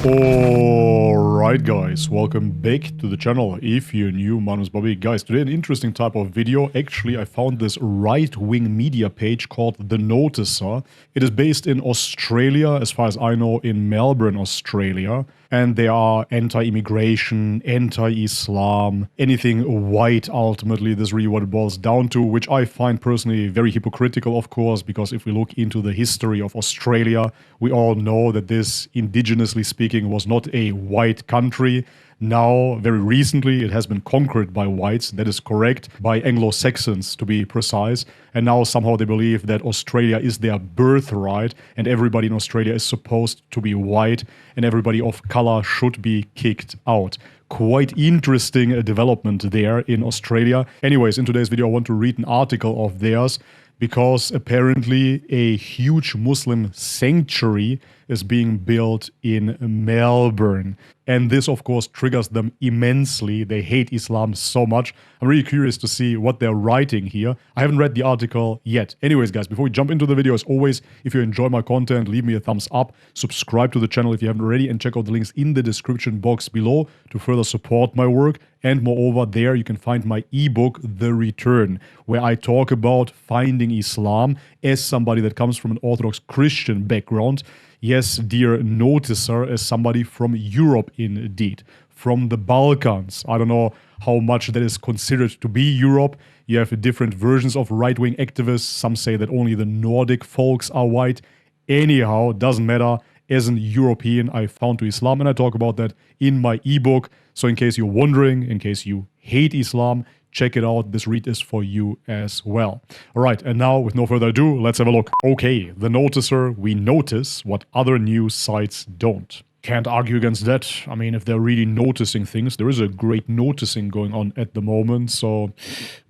Alright guys, welcome back to the channel. If you're new, my name is Bobby. Guys, today an interesting type of video. Actually, I found this right-wing media page called The Noticer. It is based in Australia, as far as I know, in Melbourne, Australia. And they are anti-immigration, anti-Islam, anything white ultimately. This is really what it boils down to, which I find personally very hypocritical, of course, because if we look into the history of Australia, we all know that this, indigenously speaking, was not a white country. Now, very recently, it has been conquered by whites, that is correct, by Anglo-Saxons to be precise, and now somehow they believe that Australia is their birthright and everybody in Australia is supposed to be white and everybody of color should be kicked out. Quite interesting development there in Australia. Anyways, in today's video I want to read an article of theirs because apparently a huge Muslim sanctuary is being built in Melbourne. And this, of course, triggers them immensely. They hate Islam so much. I'm really curious to see what they're writing here. I haven't read the article yet. Anyways, guys, before we jump into the video, as always, if you enjoy my content, leave me a thumbs up, subscribe to the channel if you haven't already, and check out the links in the description box below to further support my work. And moreover, there you can find my ebook, The Return, where I talk about finding Islam as somebody that comes from an Orthodox Christian background. Yes, dear noticer, as somebody from Europe indeed, from the Balkans. I don't know how much that is considered to be Europe. You have different versions of right-wing activists. Some say that only the Nordic folks are white. Anyhow, doesn't matter. As an European, I found to Islam, and I talk about that in my ebook. So in case you're wondering, in case you hate Islam, check it out. This read is for you as well. All right, and now with no further ado, let's have a look. Okay, The Noticer, we notice what other news sites don't. Can't argue against that. I mean, if they're really noticing things, there is a great noticing going on at the moment. So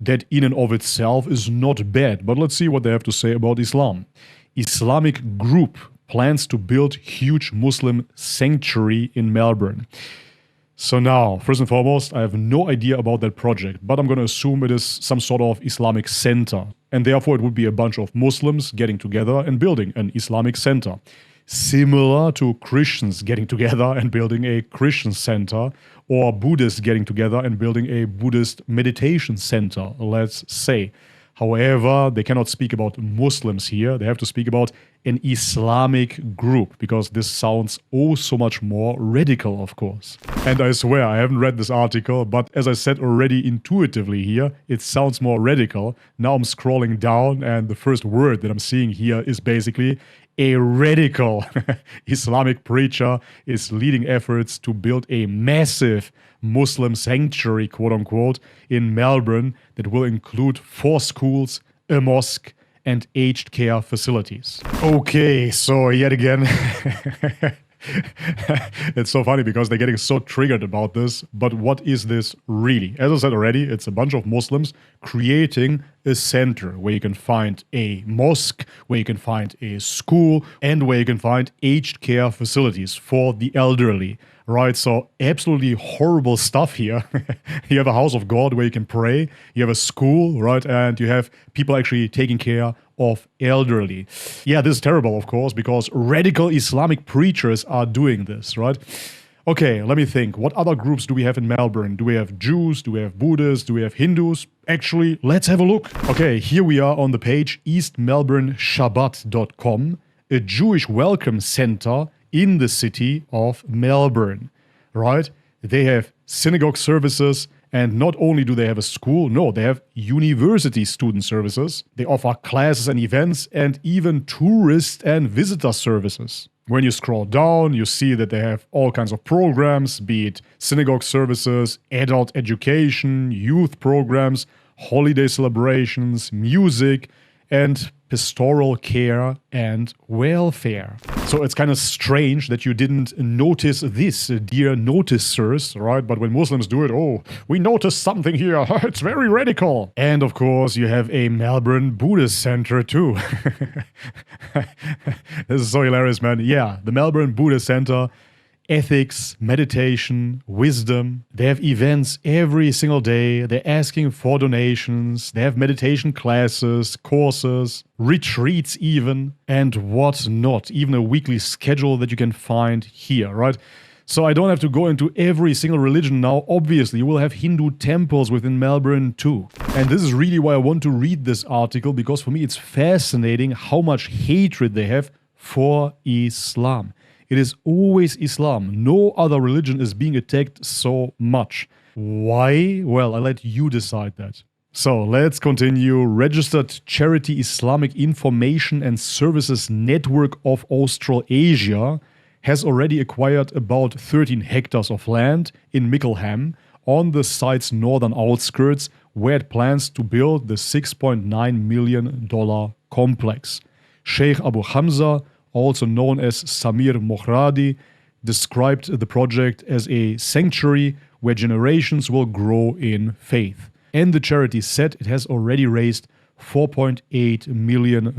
that in and of itself is not bad. But let's see what they have to say about Islam. Islamic group plans to build huge Muslim sanctuary in Melbourne. So now, first and foremost, I have no idea about that project, but I'm going to assume it is some sort of Islamic Center. And therefore it would be a bunch of Muslims getting together and building an Islamic Center. Similar to Christians getting together and building a Christian center, or Buddhists getting together and building a Buddhist meditation center, let's say. However, they cannot speak about Muslims here. They have to speak about an Islamic group, because this sounds oh so much more radical, of course. And I swear, I haven't read this article, but as I said already intuitively here, it sounds more radical. Now I'm scrolling down and the first word that I'm seeing here is basically a radical Islamic preacher is leading efforts to build a massive Muslim sanctuary, quote unquote, in Melbourne that will include 4 schools, a mosque, and aged care facilities. Okay, so yet again, it's so funny because they're getting so triggered about this, but what is this really? As I said already, it's a bunch of Muslims creating a center where you can find a mosque, where you can find a school, and where you can find aged care facilities for the elderly. Right, so absolutely horrible stuff here. You have a house of God where you can pray, you have a school, right, and you have people actually taking care of elderly. Yeah, this is terrible, of course, because radical Islamic preachers are doing this, right? Okay, let me think. What other groups do we have in Melbourne? Do we have Jews? Do we have Buddhists? Do we have Hindus? Actually, let's have a look. Okay, here we are on the page eastmelbourneshabbat.com, a Jewish welcome center in the city of Melbourne, right? They have synagogue services, and not only do they have a school, no, they have university student services. They offer classes and events, and even tourist and visitor services. When you scroll down, you see that they have all kinds of programs, be it synagogue services, adult education, youth programs, holiday celebrations, music, and pastoral care and welfare. So it's kind of strange that you didn't notice this, dear noticers, right? But when Muslims do it, oh, we noticed something here. It's very radical. And of course, you have a Melbourne Buddhist Center too. This is so hilarious, man. Yeah, the Melbourne Buddhist Center ethics, meditation, wisdom. They have events every single day. They're asking for donations. They have meditation classes, courses, retreats even, and what not. Even a weekly schedule that you can find here, right? So I don't have to go into every single religion now. Obviously, you will have Hindu temples within Melbourne too. And this is really why I want to read this article, because for me it's fascinating how much hatred they have for Islam. It is always Islam. No other religion is being attacked so much. Why? Well, I'll let you decide that. So let's continue. Registered Charity Islamic Information and Services Network of Australasia has already acquired about 13 hectares of land in Mickleham on the site's northern outskirts, where it plans to build the $6.9 million complex. Sheikh Abu Hamza, also known as Samir Mohradi, described the project as a sanctuary where generations will grow in faith. And the charity said it has already raised $4.8 million.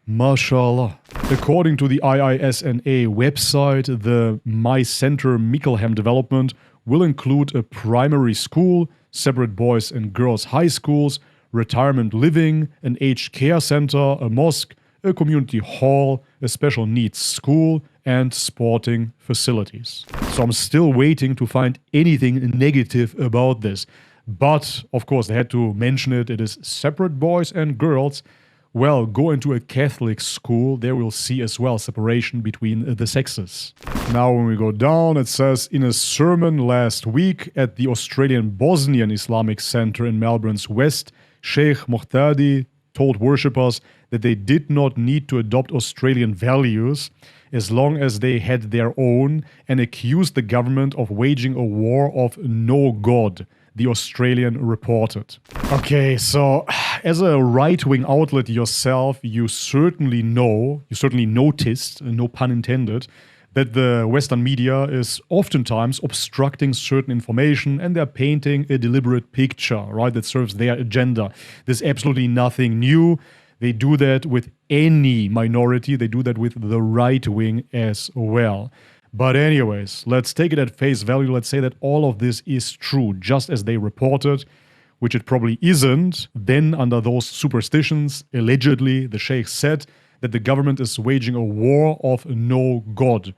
MashaAllah. According to the IISNA website, the My Center Mickleham development will include a primary school, separate boys and girls high schools, retirement living, an aged care center, a mosque, a community hall, a special needs school, and sporting facilities. So I'm still waiting to find anything negative about this. But, of course, they had to mention it. It is separate boys and girls. Well, go into a Catholic school, there we'll see as well separation between the sexes. Now when we go down, it says, in a sermon last week at the Australian Bosnian Islamic Center in Melbourne's west, Sheikh Mohtadi told worshippers that they did not need to adopt Australian values as long as they had their own, and accused the government of waging a war of no God, the Australian reported. Okay, so as a right-wing outlet yourself, you certainly noticed, no pun intended, that the Western media is oftentimes obstructing certain information, and they're painting a deliberate picture, right, that serves their agenda. There's absolutely nothing new. They do that with any minority. They do that with the right wing as well. But anyways, let's take it at face value. Let's say that all of this is true, just as they reported, which it probably isn't. Then, under those superstitions, allegedly, the sheikh said that the government is waging a war of no God,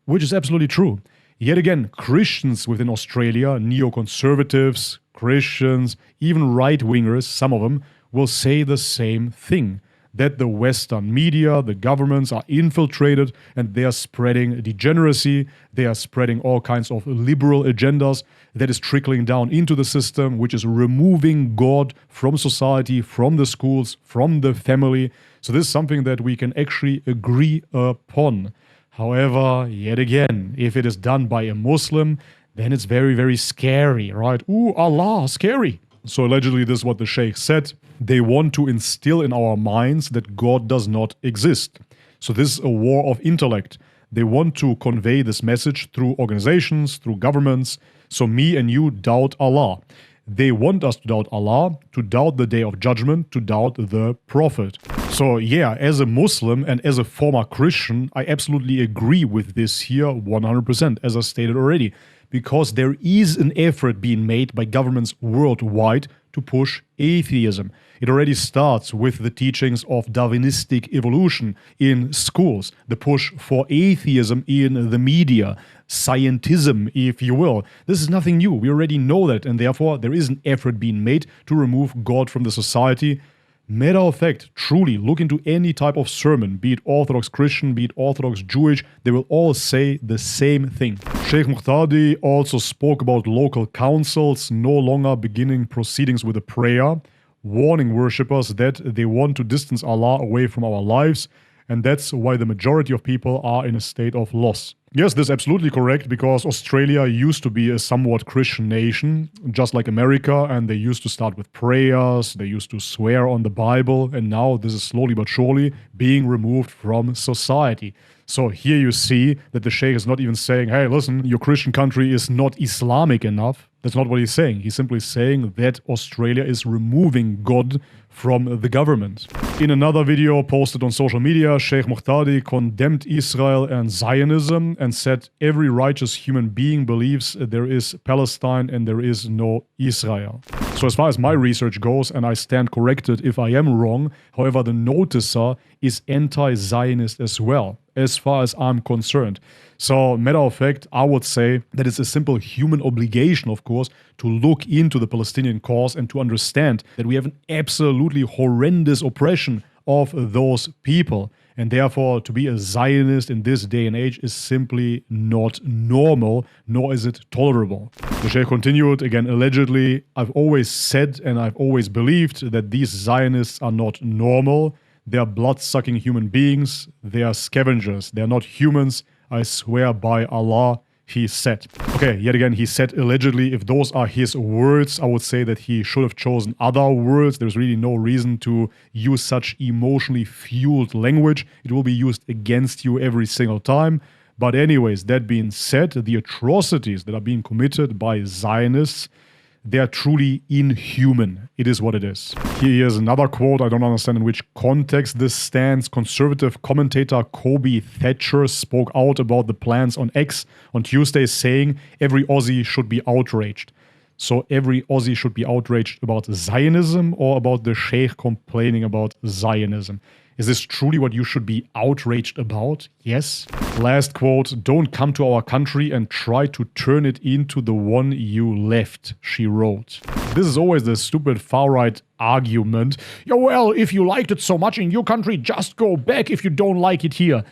which is absolutely true. Yet again, Christians within Australia, neoconservatives, Christians, even right-wingers, some of them, will say the same thing. That the Western media, the governments are infiltrated and they are spreading degeneracy, they are spreading all kinds of liberal agendas that is trickling down into the system, which is removing God from society, from the schools, from the family. So this is something that we can actually agree upon. However, yet again, if it is done by a Muslim, then it's very, very scary, right? Ooh, Allah, scary. So allegedly this is what the sheikh said. They want to instill in our minds that God does not exist. So this is a war of intellect. They want to convey this message through organizations, through governments. So me and you doubt Allah. They want us to doubt Allah, to doubt the Day of Judgment, to doubt the Prophet. So yeah, as a Muslim and as a former Christian, I absolutely agree with this here 100%, as I stated already. Because there is an effort being made by governments worldwide to push atheism. It already starts with the teachings of Darwinistic evolution in schools, the push for atheism in the media, scientism, if you will. This is nothing new. We already know that, and therefore there is an effort being made to remove God from the society. Matter of fact, truly, look into any type of sermon, be it Orthodox Christian, be it Orthodox Jewish, they will all say the same thing. Sheikh Mohtadi also spoke about local councils no longer beginning proceedings with a prayer, warning worshippers that they want to distance Allah away from our lives, and that's why the majority of people are in a state of loss. Yes, this is absolutely correct, because Australia used to be a somewhat Christian nation, just like America, and they used to start with prayers, they used to swear on the Bible, and now this is slowly but surely being removed from society. So here you see that the sheikh is not even saying, hey, listen, your Christian country is not Islamic enough. That's not what he's saying. He's simply saying that Australia is removing God from the government. In another video posted on social media, Sheikh Muhtadi condemned Israel and Zionism and said every righteous human being believes there is Palestine and there is no Israel. So as far as my research goes, and I stand corrected if I am wrong, however, the noticer is anti-Zionist as well, as far as I'm concerned. So, matter of fact, I would say that it's a simple human obligation, of course, to look into the Palestinian cause and to understand that we have an absolutely horrendous oppression of those people. And therefore, to be a Zionist in this day and age is simply not normal, nor is it tolerable. The Sheikh continued, again, allegedly, I've always said and I've always believed that these Zionists are not normal. They are blood-sucking human beings. They are scavengers. They are not humans. I swear by Allah, he said. Okay, yet again, he said allegedly. If those are his words, I would say that he should have chosen other words. There's really no reason to use such emotionally fueled language. It will be used against you every single time. But anyways, that being said, the atrocities that are being committed by Zionists, they are truly inhuman. It is what it is. Here's another quote. I don't understand in which context this stands. Conservative commentator Kobe Thatcher spoke out about the plans on X on Tuesday, saying every Aussie should be outraged. So every Aussie should be outraged about Zionism or about the Sheikh complaining about Zionism? Is this truly what you should be outraged about? Yes. Last quote, don't come to our country and try to turn it into the one you left, she wrote. This is always the stupid far-right argument. Yeah, well, if you liked it so much in your country, just go back if you don't like it here.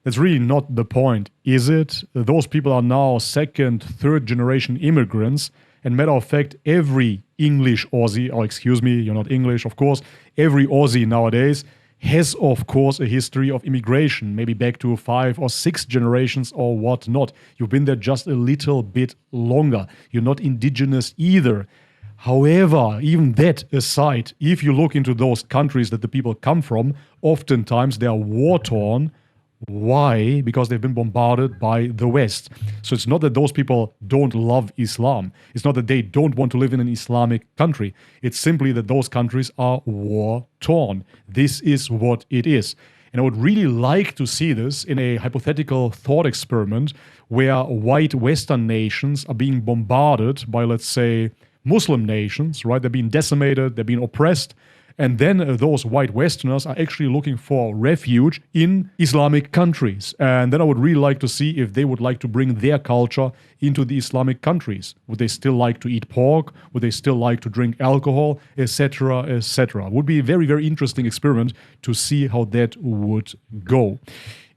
That's really not the point, is it? Those people are now second, third generation immigrants. And matter of fact, every English Aussie, or excuse me, you're not English, of course, every Aussie nowadays has, of course, a history of immigration, maybe back to 5 or 6 generations or whatnot. You've been there just a little bit longer. You're not indigenous either. However, even that aside, if you look into those countries that the people come from, oftentimes they are war-torn. Why? Because they've been bombarded by the West. So it's not that those people don't love Islam. It's not that they don't want to live in an Islamic country. It's simply that those countries are war-torn. This is what it is. And I would really like to see this in a hypothetical thought experiment where white Western nations are being bombarded by, let's say, Muslim nations, right? They're being decimated, they're being oppressed. And then those white Westerners are actually looking for refuge in Islamic countries. And then I would really like to see if they would like to bring their culture into the Islamic countries. Would they still like to eat pork? Would they still like to drink alcohol? Etc., etc. Would be a very, very interesting experiment to see how that would go.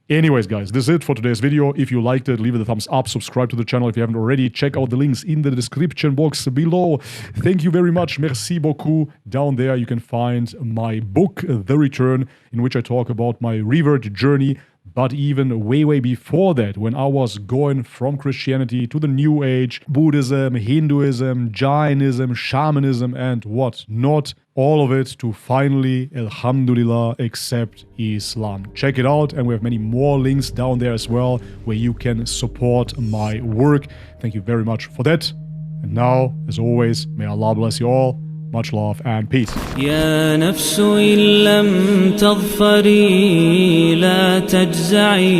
Anyways, guys, this is it for today's video. If you liked it, leave it a thumbs up, subscribe to the channel if you haven't already. Check out the links in the description box below. Thank you very much. Merci beaucoup. Down there, you can find my book, The Return, in which I talk about my revert journey. But even way, way before that, when I was going from Christianity to the New Age, Buddhism, Hinduism, Jainism, shamanism, and what not, all of it to finally, alhamdulillah, accept Islam. Check it out, and we have many more links down there as well, where you can support my work. Thank you very much for that. And now, as always, may Allah bless you all. Much love and peace. يا نفس إن لم تظفري لا تجزعي